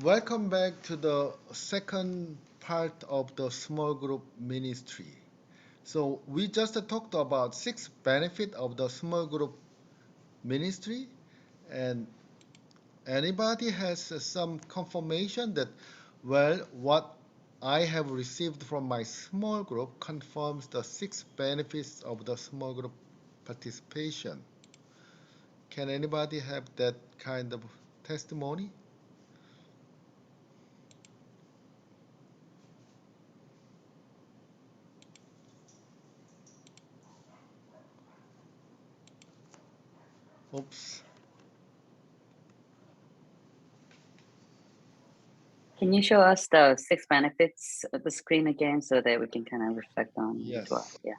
Welcome back to the second part of the small group ministry. So we just talked about six benefits of the small group ministry, and anybody has some confirmation that, well, what I have received from my small group confirms the six benefits of the small group participation. Can anybody have that kind of testimony? Oops. Can you show us the six benefits of the screen again so that we can kind of reflect on it as well? Yes.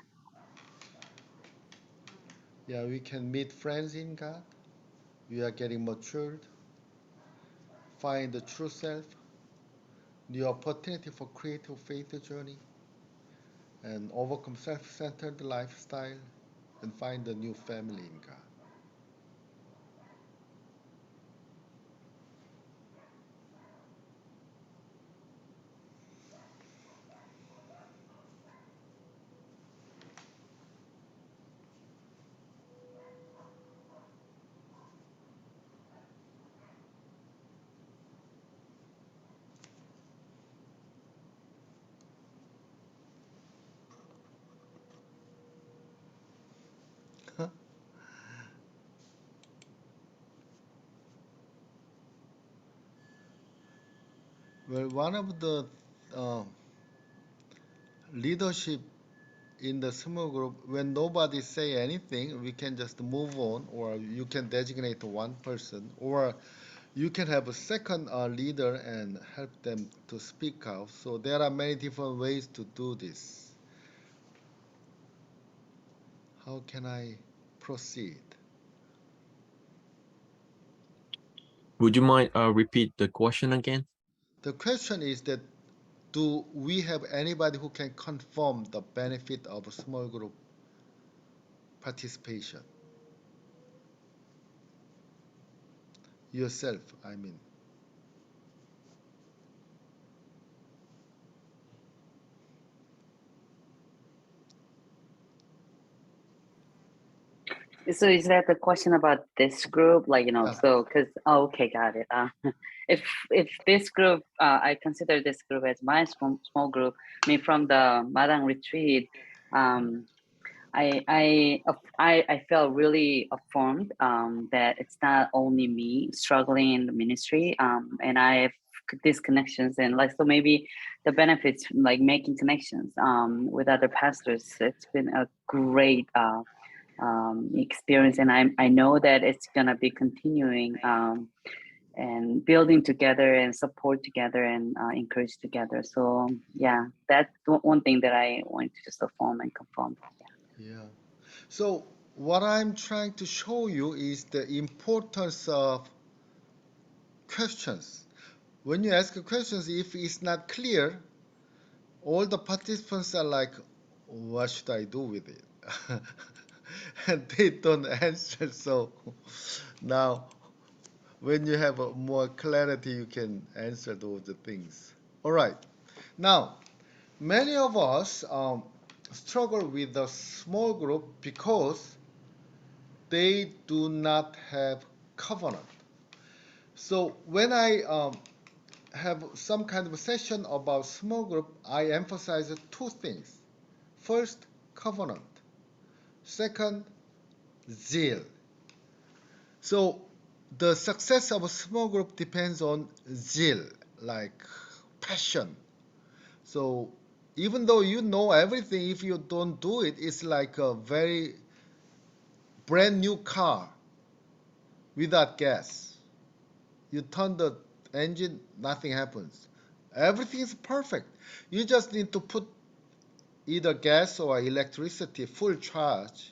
Yeah. Yeah, we can meet friends in God. We are getting matured, find the true self, new opportunity for creative faith journey, and overcome self-centered lifestyle, and find a new family in God. Well, one of the uh, leadership in the small group, when nobody say anything, we can just move on, or you can designate one person, or you can have a second leader and help them to speak out. So there are many different ways to do this. How can I proceed? Would you mind repeat the question again? The question is that, do we have anybody who can confirm the benefit of a small group participation? Yourself, I mean. So is that the question about this group? Like, Yeah. so because okay, got it. If this group, I consider this group as my small group. I mean, from the Madang retreat, um, I felt really affirmed that it's not only me struggling in the ministry, and I have these connections and like so maybe the benefits like making connections with other pastors. It's been a great experience, and I know that it's gonna be continuing. And building together and support together and encourage together. So yeah, that's one thing that I want to just affirm and confirm. Yeah. So what I'm trying to show you is the importance of questions. When you ask questions, if it's not clear, all the participants are like, what should I do with it? And they don't answer. So now, when you have more clarity, you can answer those things. All right. Now, many of us struggle with a small group because they do not have covenant. So when I have some kind of a session about small group, I emphasize two things. First, covenant. Second, zeal. So the success of a small group depends on zeal, like passion. So even though you know everything, if you don't do it, it's like a very brand new car without gas. You turn the engine, nothing happens. Everything is perfect. You just need to put either gas or electricity full charge.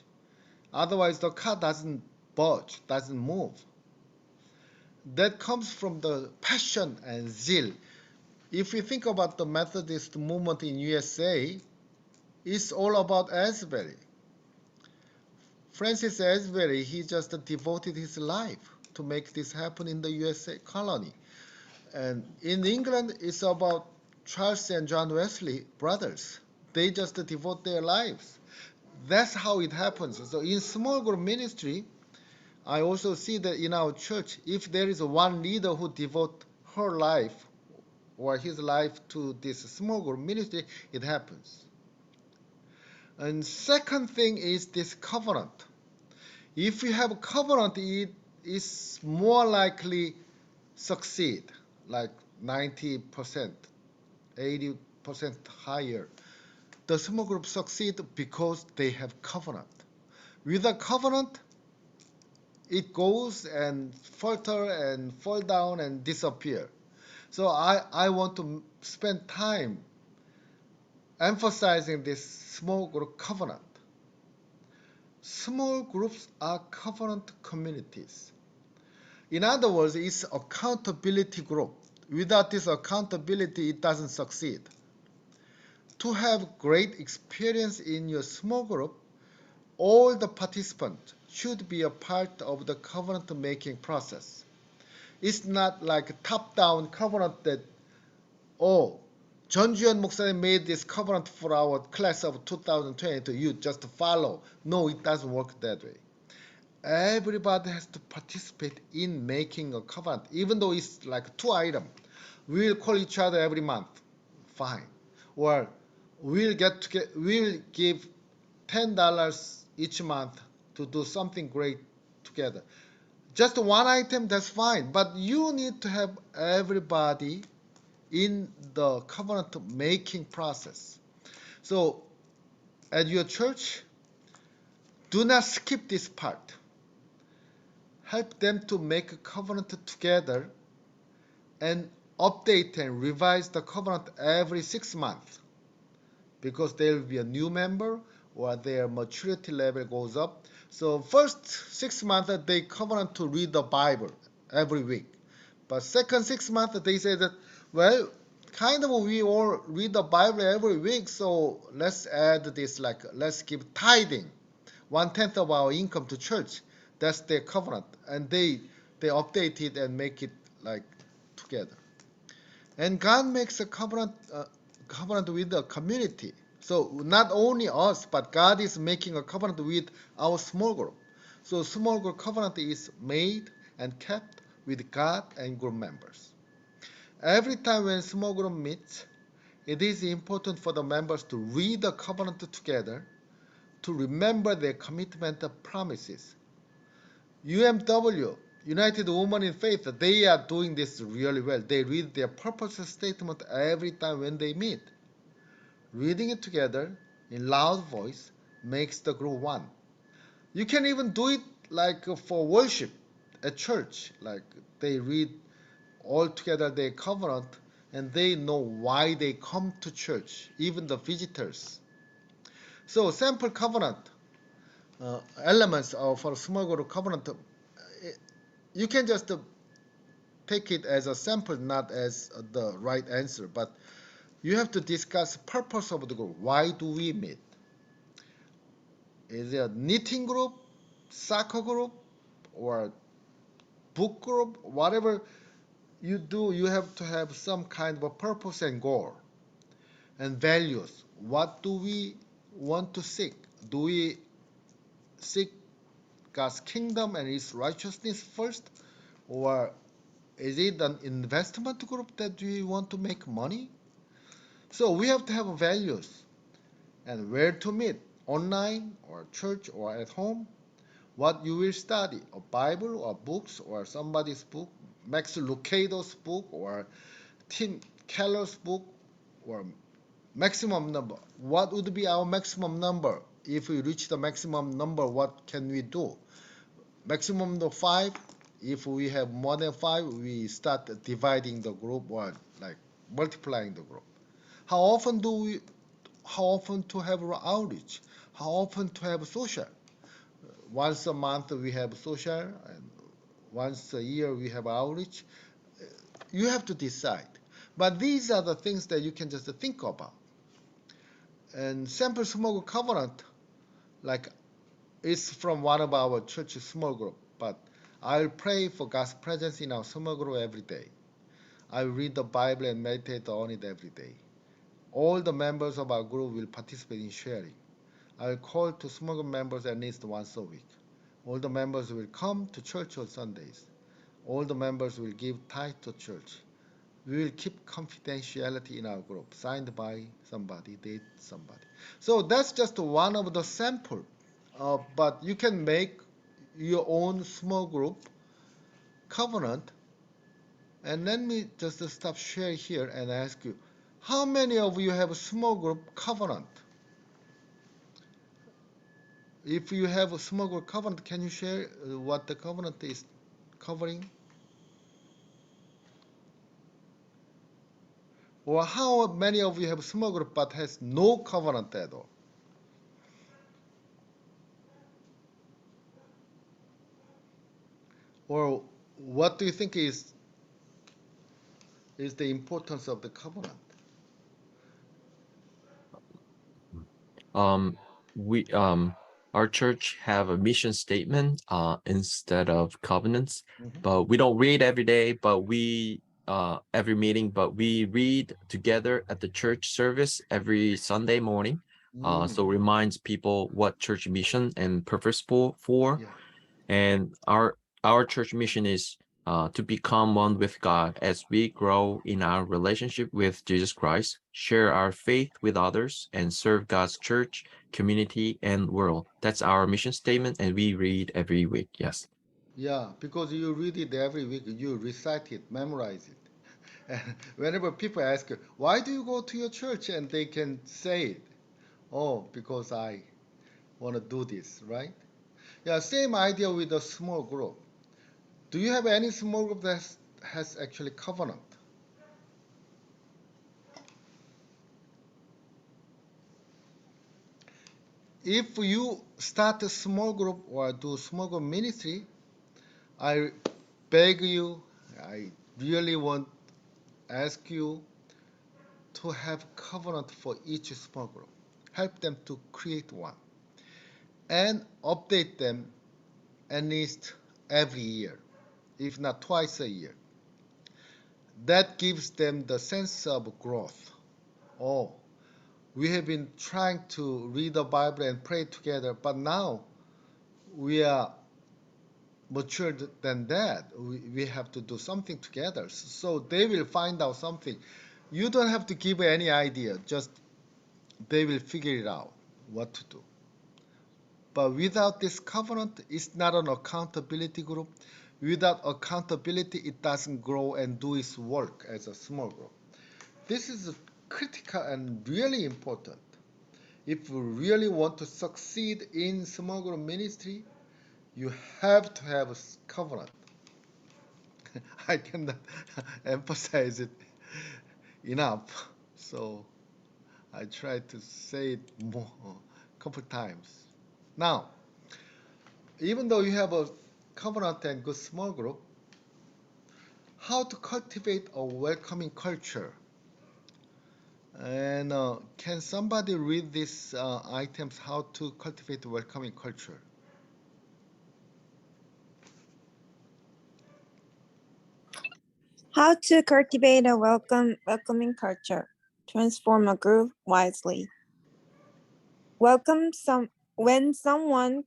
Otherwise, the car doesn't budge, doesn't move. That comes from the passion and zeal. If you think about the Methodist movement in USA, it's all about Asbury. Francis Asbury, he just devoted his life to make this happen in the USA colony. And in England, it's about Charles and John Wesley, brothers. They just devote their lives. That's how it happens. So in small group ministry, I also see that in our church, if there is one leader who devote her life or his life to this small group ministry, it happens. And second thing is this covenant. If you have a covenant, it is more likely succeed, like 90%, 80% higher. The small group succeed because they have covenant. With a covenant, it goes and falter and fall down and disappear. So I want to spend time emphasizing this small group covenant. Small groups are covenant communities. In other words, it's accountability group. Without this accountability, it doesn't succeed. To have great experience in your small group, all the participants should be a part of the covenant making process. It's not like a top-down covenant that, oh, 전주현 목사님 made this covenant for our class of 2022. You just follow. No, it doesn't work that way. Everybody has to participate in making a covenant, even though it's like 2 items. We'll call each other every month. Fine. Or we'll give $10 each month to do something great together. Just one item, that's fine. But you need to have everybody in the covenant making process. So at your church, do not skip this part. Help them to make a covenant together and update and revise the covenant every 6 months, because there will be a new member or their maturity level goes up. So first 6 months they covenant to read the Bible every week. But second 6 months they say that, well, kind of we all read the Bible every week, so let's add this, like let's give tithing, 1/10 of our income to church. That's their covenant, and they update it and make it like together. And God makes a covenant with the community. So not only us, but God is making a covenant with our small group. So small group covenant is made and kept with God and group members. Every time when small group meets, it is important for the members to read the covenant together, to remember their commitment promises. UMW, United Women in Faith, they are doing this really well. They read their purpose statement every time when they meet. Reading it together in loud voice makes the group one. You can even do it like for worship at church. Like they read all together their covenant and they know why they come to church, even the visitors. So sample covenant elements of a small group covenant, you can just take it as a sample, not as the right answer, but you have to discuss purpose of the group. Why do we meet? Is it a knitting group, soccer group, or book group? Whatever you do, you have to have some kind of a purpose and goal. And values. What do we want to seek? Do we seek God's kingdom and His righteousness first? Or is it an investment group that we want to make money? So we have to have values and where to meet, online or church or at home. What you will study, a Bible or books or somebody's book, Max Lucado's book or Tim Keller's book, or maximum number. What would be our maximum number? If we reach the maximum number, what can we do? Maximum of 5. If we have more than 5, we start dividing the group or like multiplying the group. How often to have outreach? How often to have social? Once a month we have social, and once a year we have outreach. You have to decide. But these are the things that you can just think about. And sample small group covenant, like it's from one of our church small group, but I'll pray for God's presence in our small group every day. I read the Bible and meditate on it every day. All the members of our group will participate in sharing. I will call to small group members at least once a week. All the members will come to church on Sundays. All the members will give tithe to church. We will keep confidentiality in our group, signed by somebody, date somebody. So that's just one of the sample. But you can make your own small group covenant. And let me just stop share here and ask you, how many of you have a small group covenant? If you have a small group covenant, can you share what the covenant is covering? Or how many of you have a small group but has no covenant at all? Or what do you think is the importance of the covenant? We our church have a mission statement instead of covenants, but we don't read every day, but we every meeting, but we read together at the church service every Sunday morning. So reminds people what church mission and purpose for. Yeah. And our church mission is to become one with God as we grow in our relationship with Jesus Christ, share our faith with others, and serve God's church, community, and world. That's our mission statement, and we read every week. Yes. Yeah, because you read it every week, you recite it, memorize it. And whenever people ask you, why do you go to your church? And they can say it, oh, because I want to do this, right? Yeah, same idea with a small group. Do you have any small group that has actually covenant? If you start a small group or do small group ministry, I beg you, I really want ask you to have covenant for each small group. Help them to create one and update them at least every year, if not twice a year. That gives them the sense of growth. Oh, we have been trying to read the Bible and pray together, but now we are mature than that. We have to do something together. So they will find out something. You don't have to give any idea, just they will figure it out what to do. But without this covenant, it's not an accountability group. Without accountability, it doesn't grow and do its work as a small group. This is critical and really important. If you really want to succeed in small group ministry, you have to have a covenant. I cannot emphasize it enough. So I try to say it more, a couple times. Now, even though you have a covenant and good small group, how to cultivate a welcoming culture? And can somebody read these items, how to cultivate a welcoming culture? How to cultivate a welcoming culture. Transform a group wisely. When someone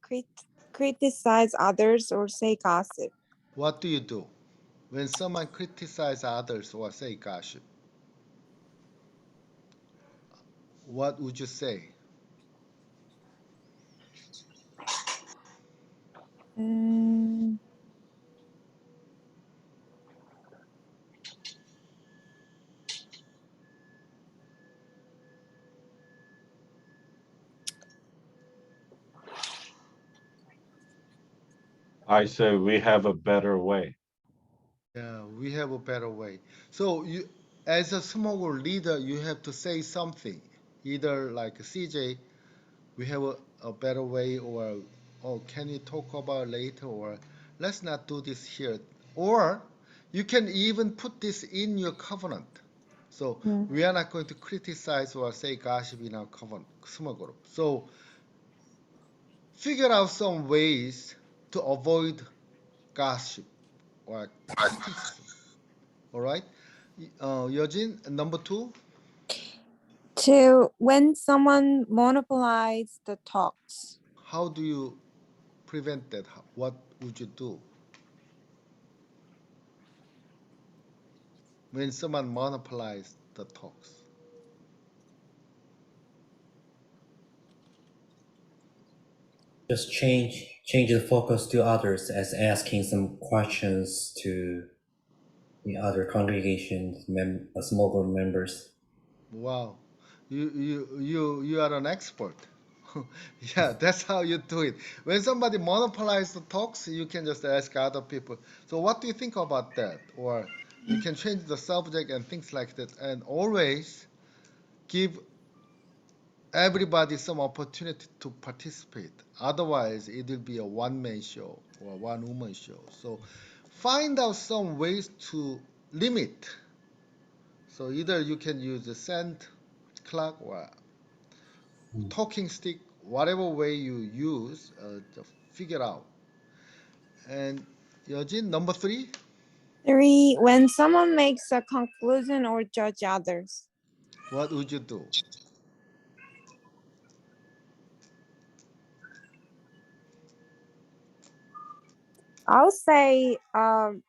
criticize others or say gossip. What do you do when someone criticizes others or say gossip? What would you say? Mm, I say we have a better way. Yeah, we have a better way. So you, as a small group leader, you have to say something, either like CJ, we have a better way, or oh, can you talk about later, or let's not do this here, or you can even put this in your covenant. So mm, we are not going to criticize or say gossip in our covenant small group. So figure out some ways to avoid gossip or criticism. All right. Yojin, number 2. To when someone monopolizes the talks. How do you prevent that? What would you do when someone monopolizes the talks? Just change the focus to others as asking some questions to the other congregation small group members. Wow, you are an expert. Yeah, that's how you do it. When somebody monopolizes the talks, you can just ask other people. So what do you think about that? Or you can change the subject and things like that, and always give everybody some opportunity to participate. Otherwise, it will be a one-man show or one-woman show. So find out some ways to limit. So either you can use the sand clock or talking stick, whatever way you use, to figure out. And Yojin, number 3, 3. When someone makes a conclusion or judge others. what would you do? I'll say the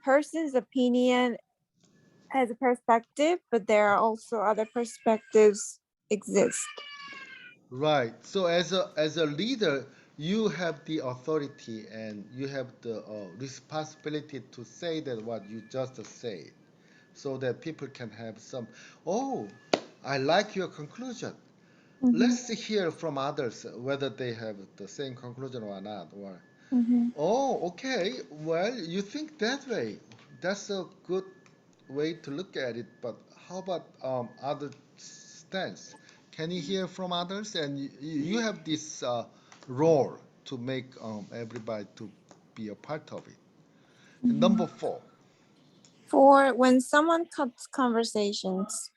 person's opinion has a perspective, but there are also other perspectives exist. Right. So as a leader, you have the authority and you have the responsibility to say that what you just said, so that people can have some. Oh, I like your conclusion. Let's hear from others whether they have the same conclusion or not. Or oh, okay. Well, you think that way. That's a good way to look at it. But how about other stance? Can you hear from others? And you have this role to make everybody to be a part of it. And number 4. 4. When someone cuts conversations.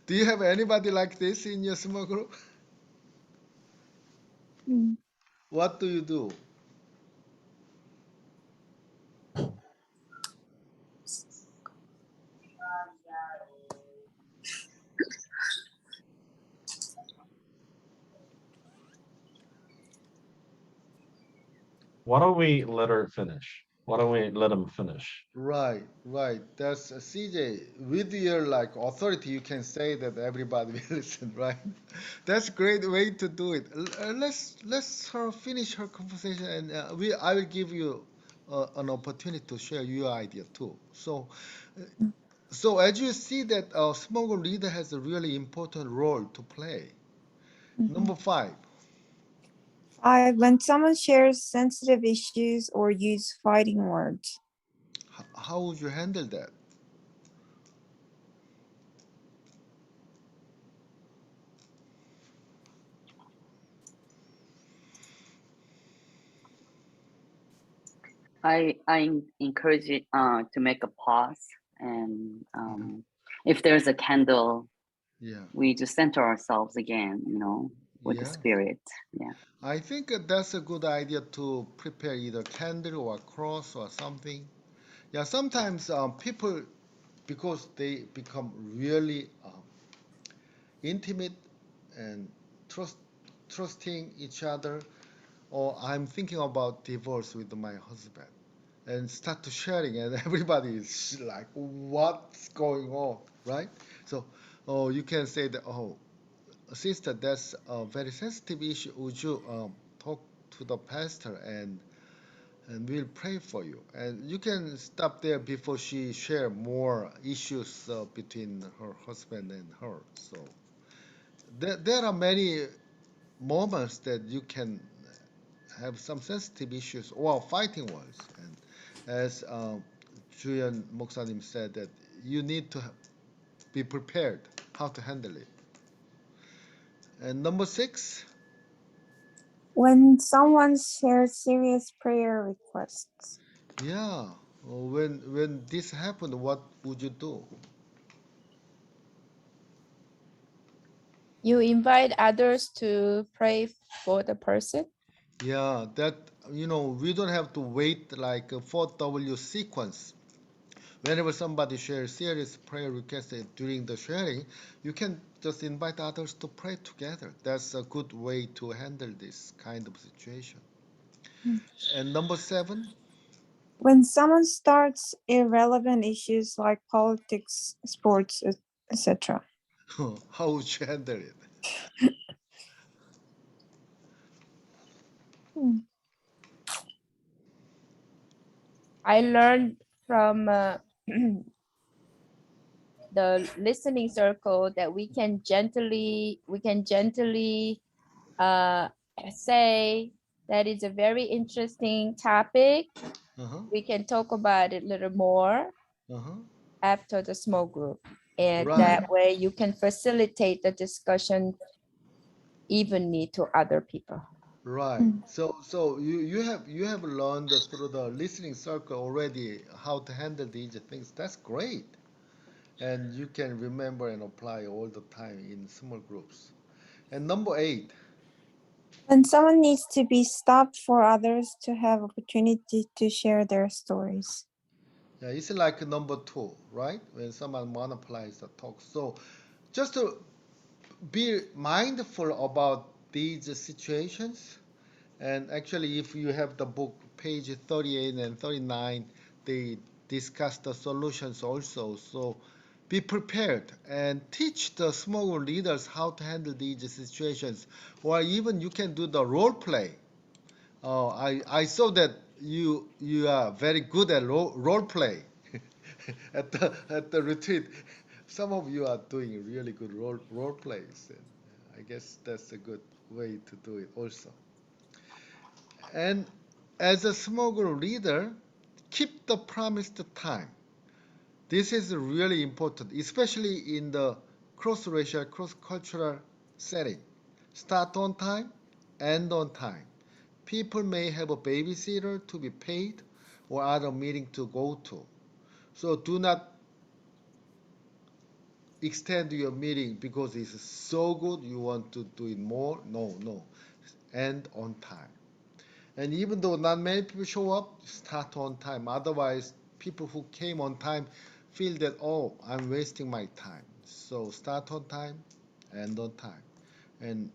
Do you have anybody like this in your small group? What do you do? Why don't we let her finish? Why don't we let him finish? Right, right. That's CJ. With your like authority, you can say that everybody will listen, right? That's a great way to do it. Let's her finish her conversation, and I will give you an opportunity to share your idea too. So as you see that small group leader has a really important role to play. Number 5. 5. When someone shares sensitive issues or use fighting words. How would you handle that? I encourage it to make a pause, and if there's a candle, Yeah. we just center ourselves again, with the Yeah. spirit. Yeah. I think that's a good idea to prepare either candle or cross or something. Yeah, sometimes people, because they become really intimate and trusting each other, or I'm thinking about divorce with my husband, and start to sharing, and everybody is like, what's going on, right? So, oh, you can say that, oh, sister, that's a very sensitive issue. Would you talk to the pastor and we'll pray for you. And you can stop there before she share more issues between her husband and her. So there are many moments that you can have some sensitive issues or fighting ones. And as Julian Moksanim said, that you need to be prepared how to handle it. And number 6. When someone shares serious prayer requests. Yeah. When this happened, what would you do? You invite others to pray for the person. Yeah, that we don't have to wait like a 4W sequence. Whenever somebody shares serious prayer requests during the sharing, you can just invite others to pray together. That's a good way to handle this kind of situation. And number 7. When someone starts irrelevant issues like politics, sports, etc. How would you handle it? I learned from the listening circle that we can gently say that is a very interesting topic. Uh-huh. We can talk about it a little more Uh-huh. after the small group, and Right. that way you can facilitate the discussion evenly to other people. Right. So you have learned through the listening circle already how to handle these things. That's great. And you can remember and apply all the time in small groups. And number 8. When someone needs to be stopped for others to have opportunity to share their stories. Yeah, it's like number 2, right? When someone monopolizes the talk. So just to be mindful about these situations. And actually, if you have the book, page 38 and 39, they discuss the solutions also. So be prepared and teach the small group leaders how to handle these situations. Or even you can do the role play. Oh, I saw that you are very good at role play at the retreat. Some of you are doing really good role plays, and I guess that's a good way to do it also. And as a small group leader, keep the promised time. This is really important, especially in the cross-racial, cross-cultural setting. Start on time, end on time. People may have a babysitter to be paid or other meeting to go to. So do not extend your meeting because it's so good you want to do it more. No. End on time. And even though not many people show up, start on time. Otherwise, people who came on time feel that, oh, I'm wasting my time. So start on time, end on time. And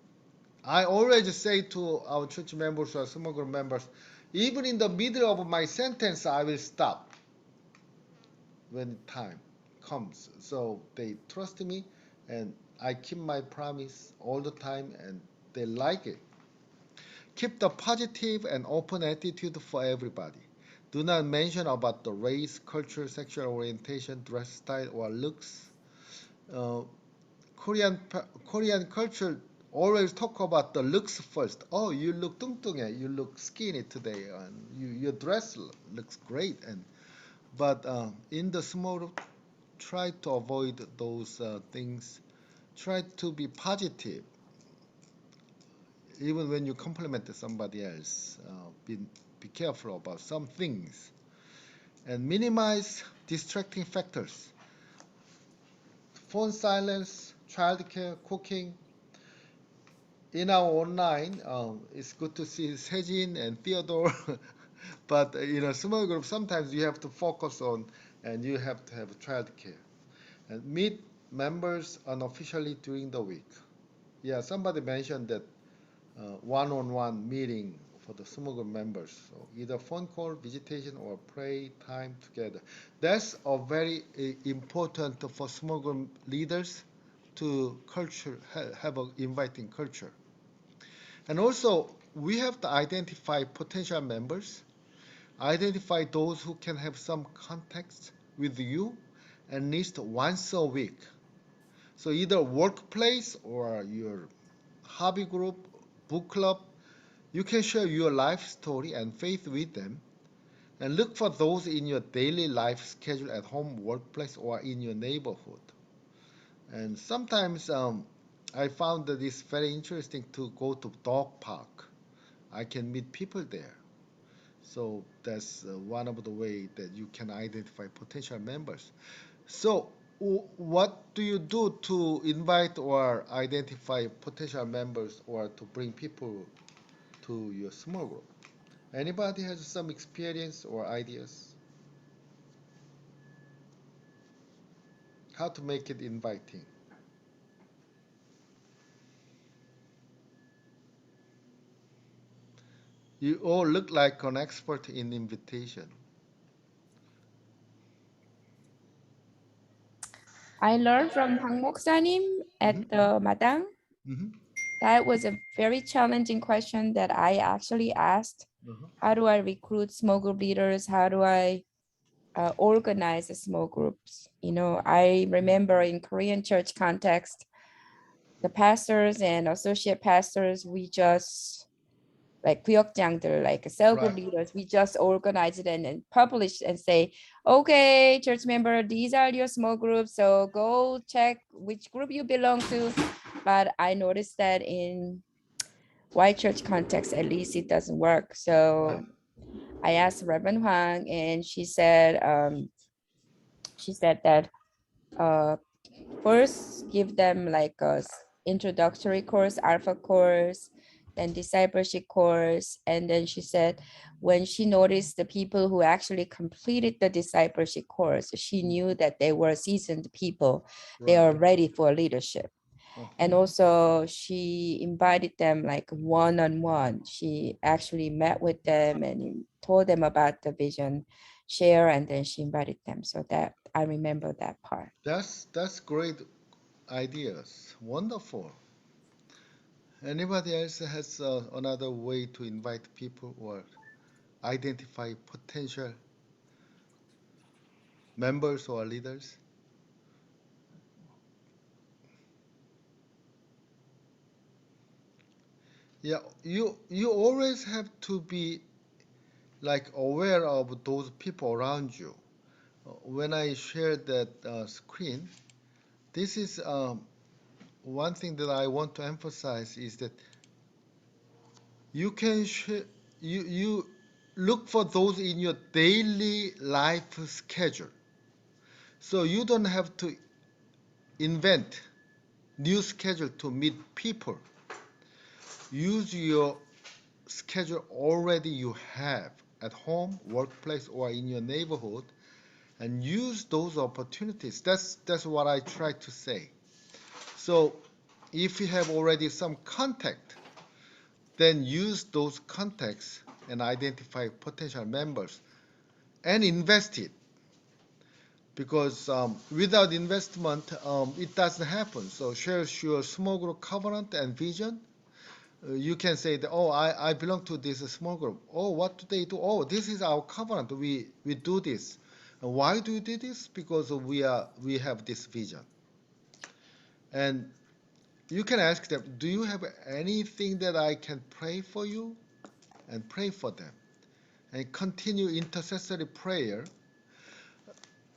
I always say to our church members or small group members, even in the middle of my sentence, I will stop when time comes. So they trust me, and I keep my promise all the time, and they like it. Keep the positive and open attitude for everybody. Do not mention about the race, culture, sexual orientation, dress style, or looks. Uh, Korean culture always talk about the looks first. Oh, you look 뚱뚱해, you look skinny today, and your dress looks great. But in the small, try to avoid those things. Try to be positive, even when you compliment somebody else. Be careful about some things and minimize distracting factors. Phone silence, childcare, cooking. In our online, it's good to see Sejin and Theodore, but in a small group, sometimes you have to focus on and you have to have childcare and meet members unofficially during the week. Yeah, somebody mentioned that one-on-one meeting for the small group members. So either phone call, visitation, or pray time together. That's a very important for small group leaders to culture have an inviting culture. And also, we have to identify potential members, identify those who can have some context with you, at least once a week. So either workplace or your hobby group, book club, you can share your life story and faith with them and look for those in your daily life schedule at home, workplace, or in your neighborhood. And sometimes I found that it's very interesting to go to dog park. I can meet people there. So that's one of the way that you can identify potential members. So what do you do to invite or identify potential members or to bring people to your small group? Anybody has some experience or ideas? how to make it inviting. You all look like an expert in invitation. I learned from Hang Moksanim at the Madang. Mhm. That was a very challenging question that I actually asked. How do I recruit small group leaders? How do I organize the small groups? You know, I remember in Korean church context, the pastors and associate pastors, we just like 구역장들, like cell group Right. leaders, we just organize it and then publish and say, okay, church member, these are your small groups, so go check which group you belong to. But I noticed that in white church context, at least it doesn't work. So I asked Reverend Huang, and she said that first give them like a introductory course, alpha course, then discipleship course. And then she said when she noticed the people who actually completed the discipleship course, she knew that they were seasoned people. They are ready for leadership. And also she invited them like one-on-one. She actually met with them and told them about the vision, share, and then she invited them. So that I remember that part. That's great ideas. Wonderful. Anybody else has another way to invite people or identify potential members or leaders? Yeah, you always have to be like aware of those people around you. When I shared that screen, this is one thing that I want to emphasize is that you can you look for those in your daily life schedule. So you don't have to invent new schedule to meet people. Use your schedule already you have at home, workplace, or in your neighborhood, and use those opportunities. That's what I try to say. So if you have already some contact, then use those contacts and identify potential members and invest it. Because without investment, it doesn't happen. So share your small group covenant and vision. You can say that, oh, I belong to this small group. Oh, what do they do? Oh, this is our covenant. We do this. And why do we do this? Because we have this vision. And you can ask them, do you have anything that I can pray for you? And pray for them. And continue intercessory prayer.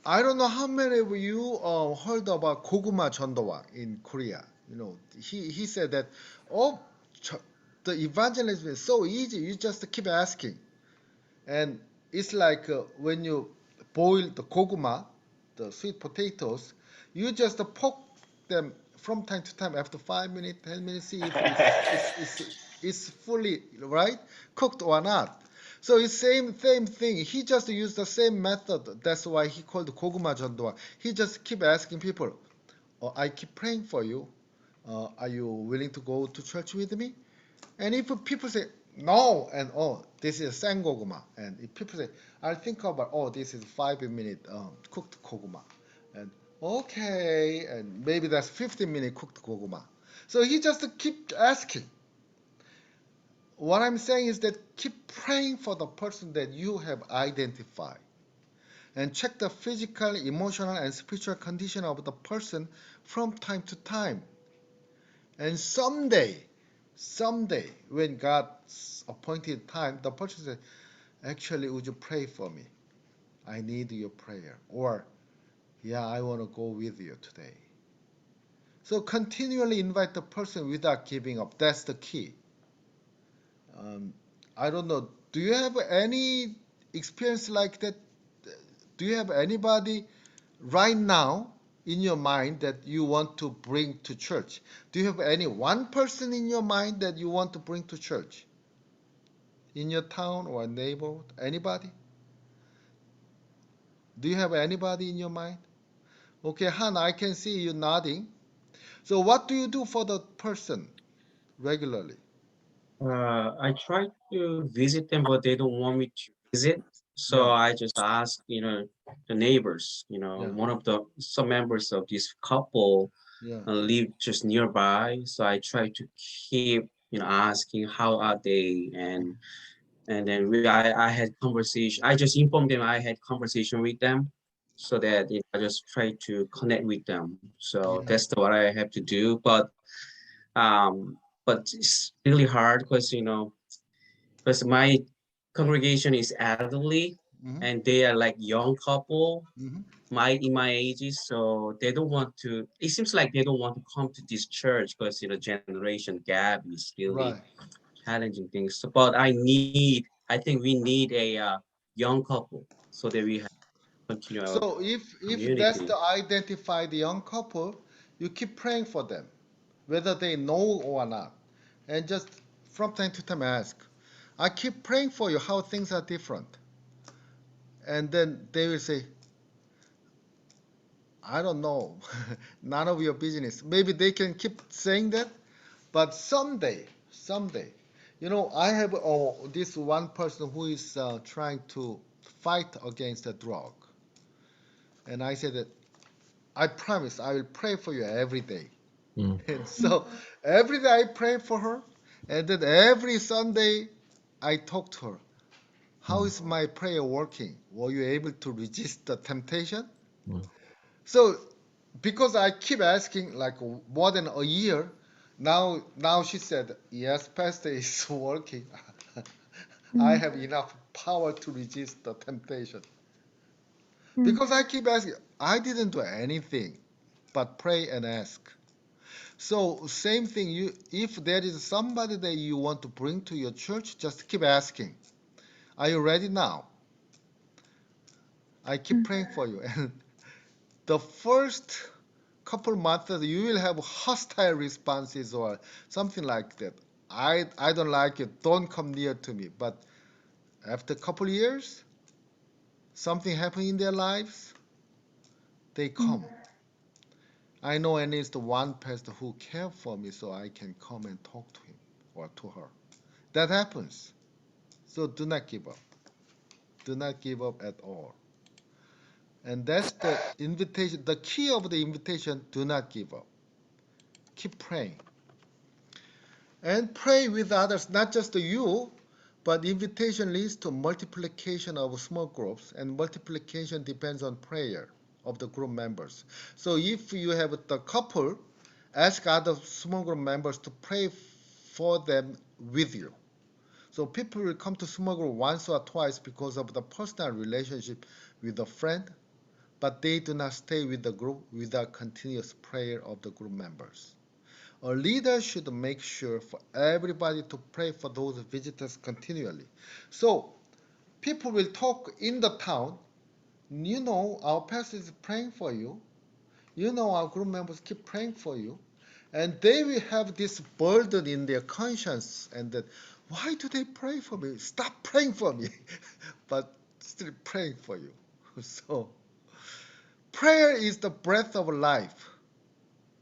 I don't know how many of you heard about 고구마 전도와 in Korea. You know, he said that, oh, the evangelism is so easy. You just keep asking. And it's like when you boil the 고구마, the sweet potatoes, you just poke them from time to time after 5 minutes, 10 minutes, see if it's fully right cooked or not. So it's same thing. He just used the same method. That's why he called 고구마 전도와. He just keep asking people, oh, I keep praying for you. Are you willing to go to church with me? And if people say no, and oh, this is 생고구마, and if people say, I'll think about, oh, this is 5 minute cooked 고구마, and okay, and maybe that's 15-minute cooked 고구마. So he just keep asking. What I'm saying is that keep praying for the person that you have identified, and check the physical, emotional, and spiritual condition of the person from time to time. And someday, when God's appointed time, the person says, actually, would you pray for me? I need your prayer. Or, yeah, I want to go with you today. So continually invite the person without giving up. That's the key. I don't know. Do you have any experience like that? Do you have anybody right now in your mind that you want to bring to church? Do you have any one person in your mind that you want to bring to church? In your town or neighborhood? Anybody? Do you have anybody in your mind? Okay, Han, I can see you nodding. So what do you do for the person regularly? I try to visit them, but they don't want me to visit. So Yeah, I just ask, the neighbors, yeah, some members of this couple yeah, live just nearby. So I try to keep, asking how are they, and then I had conversation. I just informed them I had conversation with them, so that I just try to connect with them. So yeah. that's what I have to do. Um, but it's really hard because my congregation is elderly, Mm-hmm, and they are like young couple mm-hmm. in my ages, so they don't want to. It seems like they don't want to come to this church because generation gap is really Right. challenging things. So, but I think we need a young couple so that we have continue our So if that's community. the identified young couple, you keep praying for them, whether they know or not, and just from time to time ask, I keep praying for you how things are different, and then they will say, I don't know, none of your business. Maybe they can keep saying that, but someday, I have this one person who is trying to fight against the drug, and I said that I promise I will pray for you every day. Mm, And so every day I pray for her, and then every Sunday I talk to her. How mm, is my prayer working? Were you able to resist the temptation? mm, So because I keep asking like more than a year, now she said, yes, Pastor is working. I have enough power to resist the temptation. Because I keep asking, I didn't do anything but pray and ask. So same thing, if there is somebody that you want to bring to your church, just keep asking. Are you ready now? I keep praying for you. And the first couple months you will have hostile responses or something like that. I don't like it. Don't come near to me. But after a couple years, something happened in their lives, they come. I know at least one pastor who cared for me so I can come and talk to him or to her. That happens. So do not give up. Do not give up at all. And that's the invitation. The key of the invitation, do not give up. Keep praying. And pray with others, not just you, but invitation leads to multiplication of small groups, and multiplication depends on prayer of the group members. So if you have the couple, ask other small group members to pray for them with you. So people will come to small group once or twice because of the personal relationship with a friend, but they do not stay with the group without continuous prayer of the group members. A leader should make sure for everybody to pray for those visitors continually. So people will talk in the town, our pastor is praying for you. Our group members keep praying for you. And they will have this burden in their conscience and that, why do they pray for me? Stop praying for me. But still praying for you. So prayer is the breath of life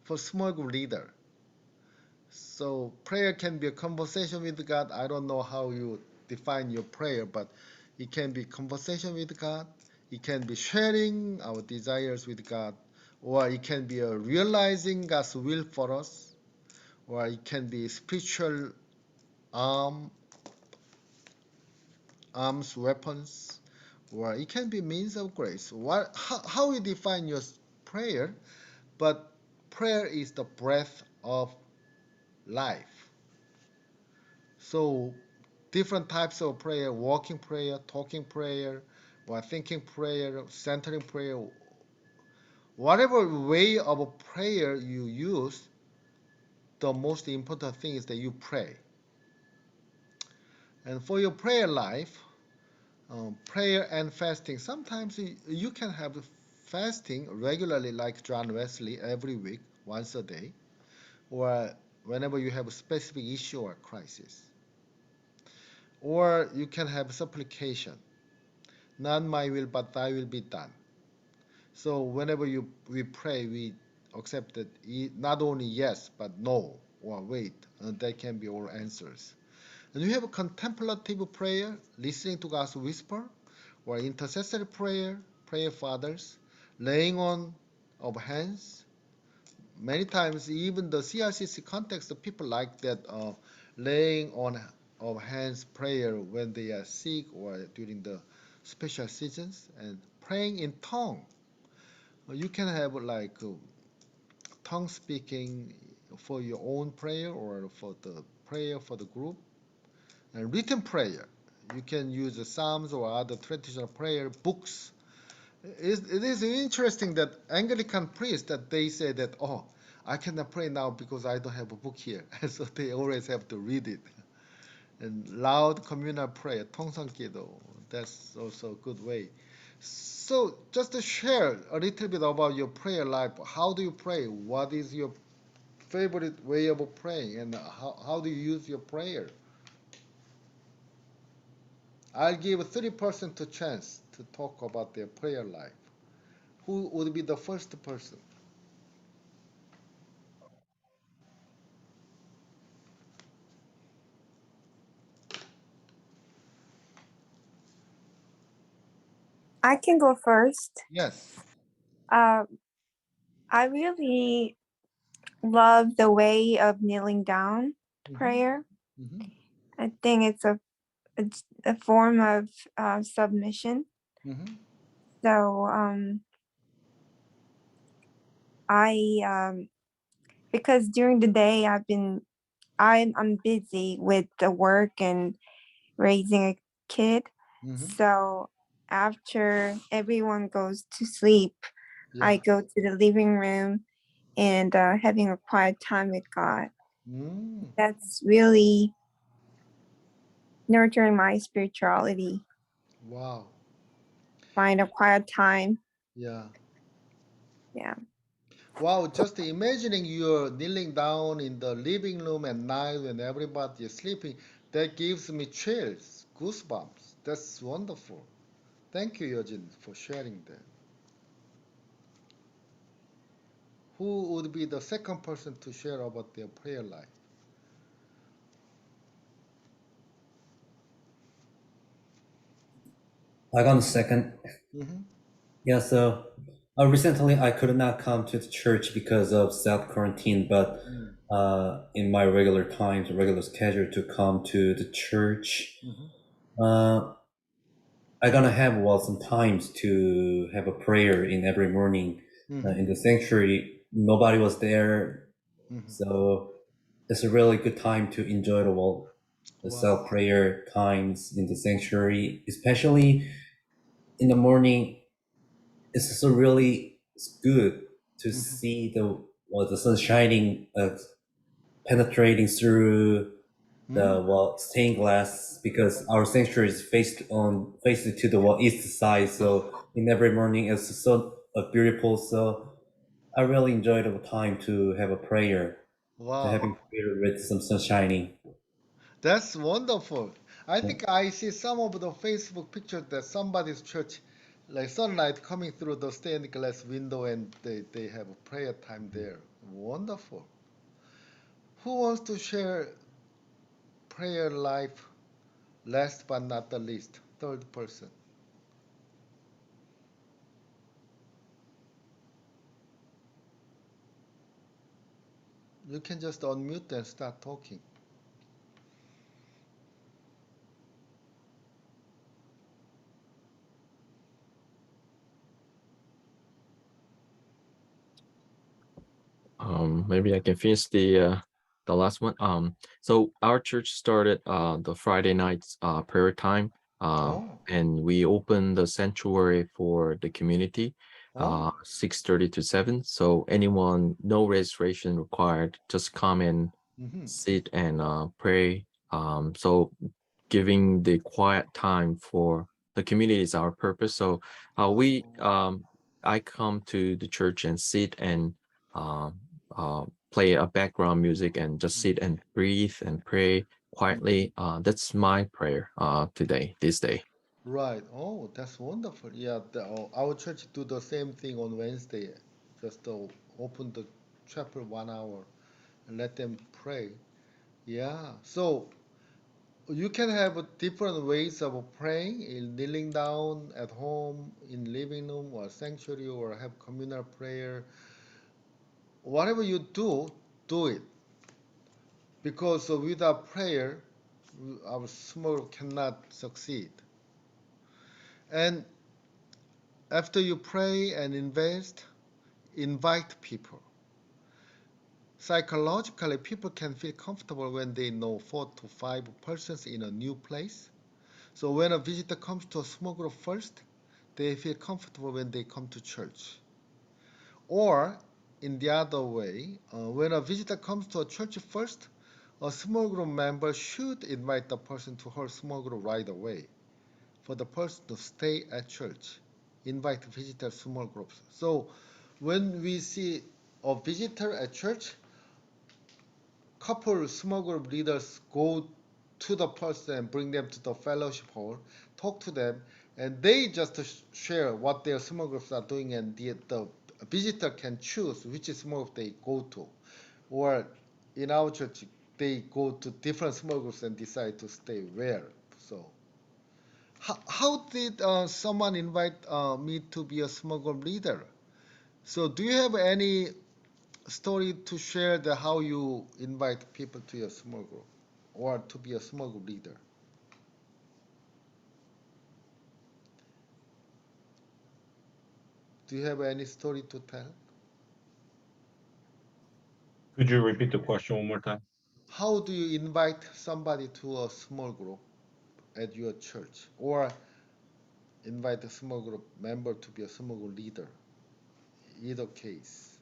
for small group leader. So prayer can be a conversation with God. I don't know how you define your prayer, but it can be conversation with God. It can be sharing our desires with God, or it can be a realizing God's will for us, or it can be spiritual arm, arms, weapons, or it can be means of grace. How you define your prayer? But prayer is the breath of life. So different types of prayer, walking prayer, talking prayer, or thinking prayer, centering prayer, whatever way of prayer you use, the most important thing is that you pray. And for your prayer life, prayer and fasting, sometimes you can have fasting regularly like John Wesley every week, once a day, or whenever you have a specific issue or crisis. Or you can have supplication. Not my will, but thy will be done. So whenever we pray, we accept that not only yes, but no or wait, and that can be all answers. And we have a contemplative prayer, listening to God's whisper, or intercessory prayer, prayer for others, laying on of hands. Many times, even the CRCC context, the people like that laying on of hands prayer when they are sick or during the special seasons, and praying in tongue. You can have like tongue speaking for your own prayer or for the prayer for the group. And written prayer, you can use the Psalms or other traditional prayer books. It is interesting that Anglican priests that they say that, oh, I cannot pray now because I don't have a book here. So they always have to read it. And loud communal prayer, 통성기도, that's also a good way. So just to share a little bit about your prayer life. How do you pray? What is your favorite way of praying? And how do you use your prayer? I'll give 30% to chance to talk about their prayer life. Who would be the first person? I can go first. Yes. I really love the way of kneeling down prayer. Mhm. I think it's a form of submission. Mhm. So I because during the day I'm busy with the work and raising a kid. Mhm. So after everyone goes to sleep, Yeah. I go to the living room and having a quiet time with God. Mm. That's really nurturing my spirituality. Wow. Find a quiet time. Yeah. Yeah. Wow, just imagining you're kneeling down in the living room at night when everybody is sleeping, that gives me chills, goosebumps. That's wonderful. Thank you, Eugene, for sharing that. Who would be the second person to share about their prayer life? I got a second. Mm-hmm. Yeah, so recently I could not come to the church because of self quarantine, but Mm. in my regular times, regular schedule to come to the church, uh, I gonna have some times to have a prayer in every morning Mm-hmm. in the sanctuary. Nobody was there, Mm-hmm. so it's a really good time to enjoy the Wow. self prayer times in the sanctuary, especially in the morning. It's also really good to Mm-hmm. see the sun shining, penetrating through Mm-hmm. the stained glass, because our sanctuary is faced to the east side. So in every morning it's so beautiful. So I really enjoyed the time to have a prayer, to Wow. having prayer with some sun shining. That's wonderful. I think I see some of the Facebook pictures that somebody's church, like sunlight coming through the stained glass window, and they have a prayer time there. Wonderful. Who wants to share prayer life last but not the least? Third person. You can just unmute and start talking. Maybe I can finish the last one. So our church started the Friday nights prayer time, Oh, and we opened the sanctuary for the community, oh. 6:30 to 7. So anyone, no registration required, just come and Mm-hmm. sit and pray. So giving the quiet time for the community is our purpose. So we I come to the church and sit and um, play a background music and just sit and breathe and pray quietly. That's my prayer today, this day. Right. Oh, that's wonderful. Yeah, our church do the same thing on Wednesday. Just open the chapel 1 hour and let them pray. Yeah. So you can have different ways of praying, in kneeling down at home, in living room or sanctuary, or have communal prayer. Whatever you do it. Because without prayer, our small group cannot succeed. And after you pray and invite people. Psychologically, people can feel comfortable when they know 4 to 5 persons in a new place. So when a visitor comes to a small group first, they feel comfortable when they come to church. Or in the other way, when a visitor comes to a church first, a small group member should invite the person to her small group right away for the person to stay at church. Invite visitor small groups. So when we see a visitor at church, couple small group leaders go to the person and bring them to the fellowship hall, talk to them, and they just share what their small groups are doing, and the visitor can choose which small group they go to. Or in our church, they go to different small groups and decide to stay where. So, how did someone invite me to be a small group leader? So, do you have any story to share the how you invite people to your small group or to be a small group leader? Do you have any story to tell? Could you repeat the question one more time? How do you invite somebody to a small group at your church, or invite a small group member to be a small group leader? Either case.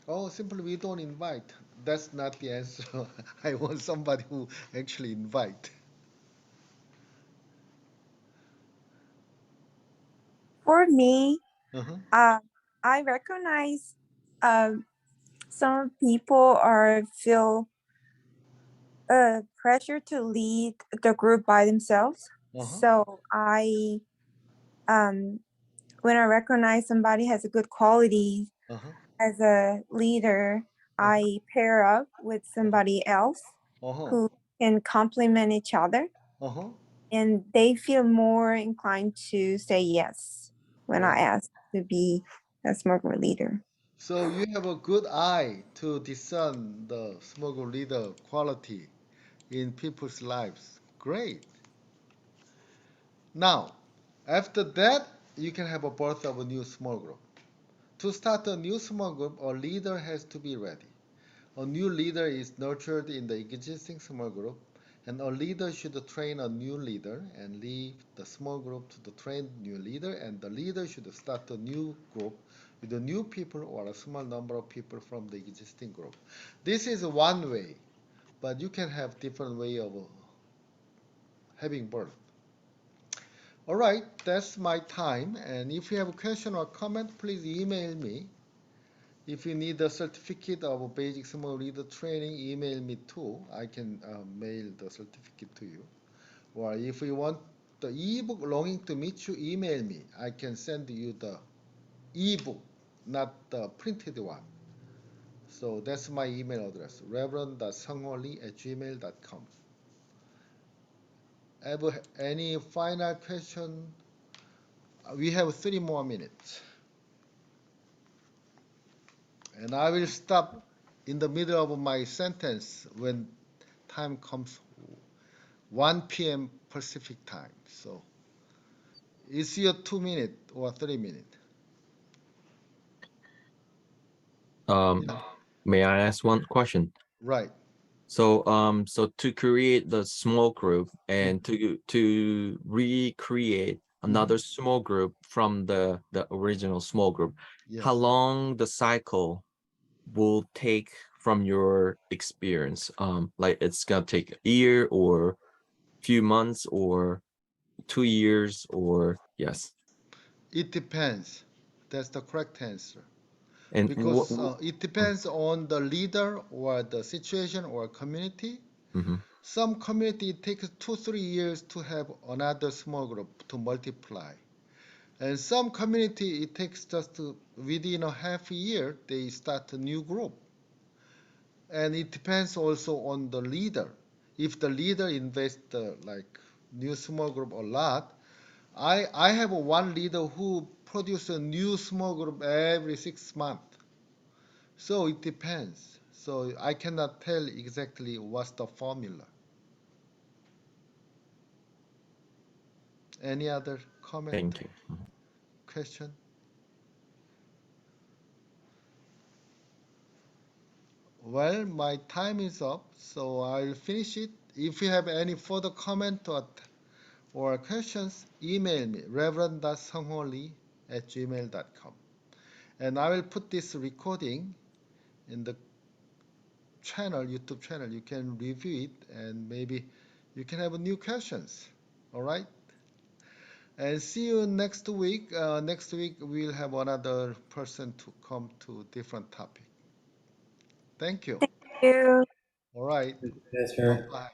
Oh, simply we don't invite. That's not the answer. I want somebody who actually invite. For me, Uh-huh. I recognize some people are feel pressure to lead the group by themselves. Uh-huh. So um, when I recognize somebody has a good quality Uh-huh. as a leader, Uh-huh. I pair up with somebody else Uh-huh. who can complement each other, Uh-huh. and they feel more inclined to say yes when I Right. ask to be a small group leader. So you have a good eye to discern the small group leader quality in people's lives. Great. Now, after that, you can have a birth of a new small group. To start a new small group, a leader has to be ready. A new leader is nurtured in the existing small group, and a leader should train a new leader and leave the small group to the trained new leader, and the leader should start a new group with a new people or a small number of people from the existing group. This is one way, but you can have different way of having birth. All right, that's my time, and if you have a question or comment, please email me. If you need a certificate of basic small leader training, email me too. I can mail the certificate to you. Or if you want the ebook Longing to Meet You, email me. I can send you the ebook, not the printed one. So that's my email address, reverend.sungholee@gmail.com. Have any final question? We have 3 more minutes. And I will stop in the middle of my sentence when time comes 1 p.m. Pacific time. So it's your 2 minute or 3 minute. May I ask one question? Right. So to create the small group and to recreate another small group from the original small group, how Yes. long the cycle will take from your experience? Like it's gonna take a year or few months or 2 years or yes. It depends. That's the correct answer. And because it depends on the leader or the situation or community. Some community it takes 2-3 years to have another small group to multiply, and some community it takes just within a half a year they start a new group. And it depends also on the leader. If the leader invests like new small group a lot, I have one leader who produce a new small group every 6 months. So it depends. So I cannot tell exactly what's the formula. Any other comment? thank you. Question? Well, my time is up, so I'll finish it. If you have any further comment or questions, email me, reverend.songholi@gmail.com. And I will put this recording in the channel, YouTube channel. You can review it and maybe you can have new questions. All right? And see you next week. Next week we'll have another person to come to different topic. Thank you. Thank you. All right. Yes, sir. Bye.